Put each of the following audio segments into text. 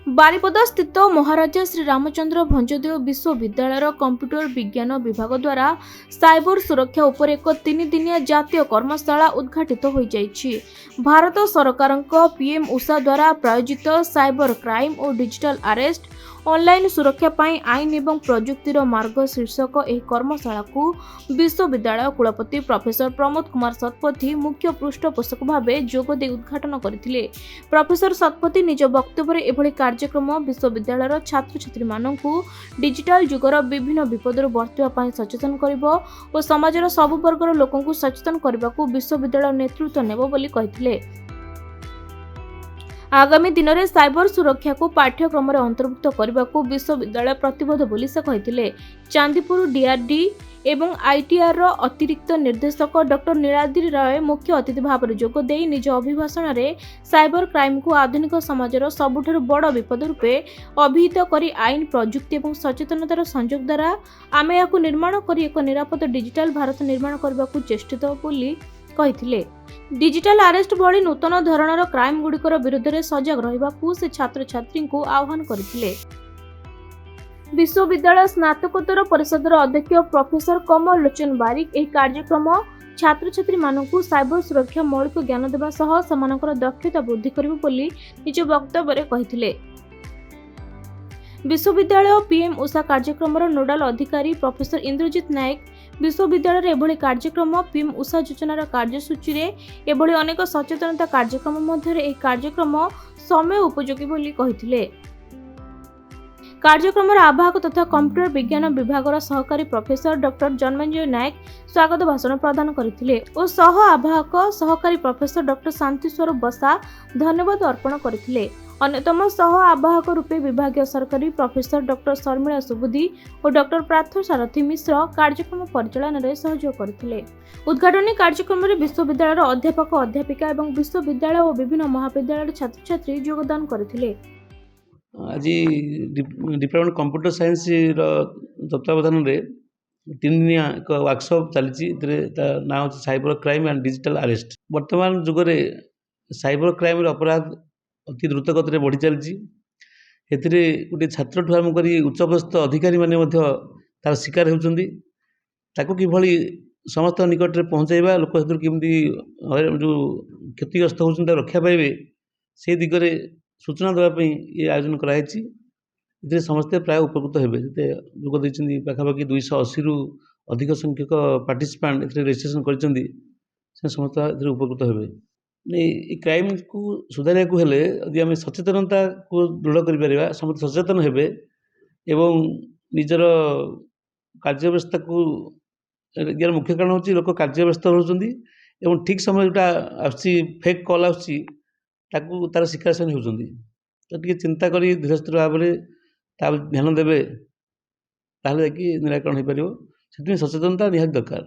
बारिपदा स्थित महाराजा श्री रामचंद्र भंजदेव विश्वविद्यालय कंप्यूटर विज्ञान विभाग द्वारा साइबर सुरक्षा उपर एक 3 दिनिया जातीय कर्मशाला उद्घाटित हो जाइछि। भारत सरकार पीएम उषा द्वारा प्रायोजित साइबर क्राइम और डिजिटल अरेस्ट ऑनलाइन सुरक्षा पाई आईन एवं प्रजुक्तिर मार्ग शीर्षक एक कर्मशाला को विश्वविद्यालय कुलपति प्रोफेसर प्रमोद कुमार शतपथी मुख्य पृष्ठपोषक भाव जोगदे उद्घाटन करथिले। प्रोफेसर शतपथी निज वक्तव्य एभली कार्यक्रम विश्वविद्यालय छात्र छात्री मानकु डिजिटल जुगर विभिन्न विपदर बर्तिबा पाई सचेतन करिवो और समाजर सबु वर्गर लोकंकु सचेतन करबाकू विश्वविद्यालय नेतृत्व नेबो बोली कहिथिले। आगामी दिन में साइबर सुरक्षा को पाठ्यक्रम अंतर्भुक्त करने को विश्वविद्यालय प्रतिबद्ध बोली से कहिथिले। चांदीपुर डीआरडी एवं आईटीआर अतिरिक्त निर्देशक डॉक्टर नीलाद्रि राय मुख्य अतिथि भाव में जोगदे निज अभिभाषण में साइबर क्राइम को आधुनिक समाजर सबुठारु बड़ विपद रूपे अभिहित करी आईन प्रजुक्ति और सचेतनतार संयोग द्वारा आमे याकु निर्माण करी एक निरापद डिजिटल भारत निर्माण करने को चेष्टित बोली कहिथिले। डिजिटल अरेस्ट भली नूतन धरणर क्राइम गुड़िकर विरुद्ध में सजग रहिबाकू से छात्र छात्री को आह्वान करथिले। विश्वविद्यालय स्नातकोत्तर परिषदर अध्यक्ष प्रोफेसर कमल लोचन बारिक एक कार्यक्रम छात्र छात्री मानकू साइबर सुरक्षा मौलिक ज्ञान देवा सह समानकर दक्षता वृद्धि करिबो बोली निज वक्तव्य कहिथिले। विश्वविद्यालय पीएम उषा कार्यक्रम नोडाल अधिकारी प्रोफेसर इंद्रजीत नायक विश्वविद्यालय एभली कार्यक्रम पीएम उषा योजनार कार्यसूची रे एभली अनेक सचेतनता कार्यक्रम मध्य एक कार्यक्रम समय उपयोगी बोली कहिथिले। कार्यक्रम आवाहक तथा कंप्यूटर विज्ञान विभाग सहकारी प्रोफेसर डॉक्टर जन्मेंजय नायक स्वागत भाषण प्रदान करथिले और सह आवाहक सहकारी प्रोफेसर डॉक्टर शांतिस्वरूप बसा धन्यवाद अर्पण करथिले। अन्यतम सह आवाहक रूपे विभागीय सरकारी प्रोफेसर डॉक्टर शर्मिला सुबुद्धि और डॉक्टर पार्थ सारथी मिश्र कार्यक्रम परिचालन में सहयोग करथिले। उद्घाटनी कार्यक्रम में विश्वविद्यालय अध्यापक अध्यापिका और विश्वविद्यालय और विभिन्न महाविद्यालय छात्र छात्री योगदान करथिले। आज डिपार्टमेंट कंप्यूटर साइंस तत्वावधान में 3 दिनिया एक वर्कशॉप चली ना हो cyber crime and digital arrest. वर्तमान जुगरे साइबर क्राइम अपराध अति द्रुत गति बढ़ी चलती। गोटे छात्र ठू आरम्भ कर उच्चपदस्थ अधिकारी माने तार शिकार होती कि समस्त निकट में पहुँचाइबा लोक केमती जो क्षतिग्रस्त होती रक्षा पाइबे से दिगरे सूचना देवाई ये आयोजन कराई। समस्ते प्राय उपकृत हेबे। जोग देइछन्ती पाखापाखि 280 रु अधिक संख्यक पार्टिसिपेंट रजिस्ट्रेशन करिसेंती से समस्त उपकृत हेबे। क्राइम को सुधारिया को हेले यदि आम सचेतनता को दृढ़ कर समस्त सचेतन हेबे एवं निजर कार्य व्यवस्था को यार मुख्य कारण होची लोक कार्य व्यस्त रहउछन्ती एवं ठीक समय जोटा आसी फेक कॉल आसी ताकू तार शिकार से होउछन्ती। तो टिके चिंता करी धीरे स्थिर भाव में ध्यान देवे ताहले कि निराकरण हो पारिबो। सेति सचेतनता निहात दरकार।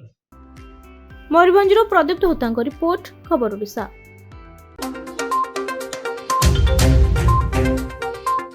मयूरभंजर प्रदीप्त होतांक रिपोर्ट खबर ओडिशा।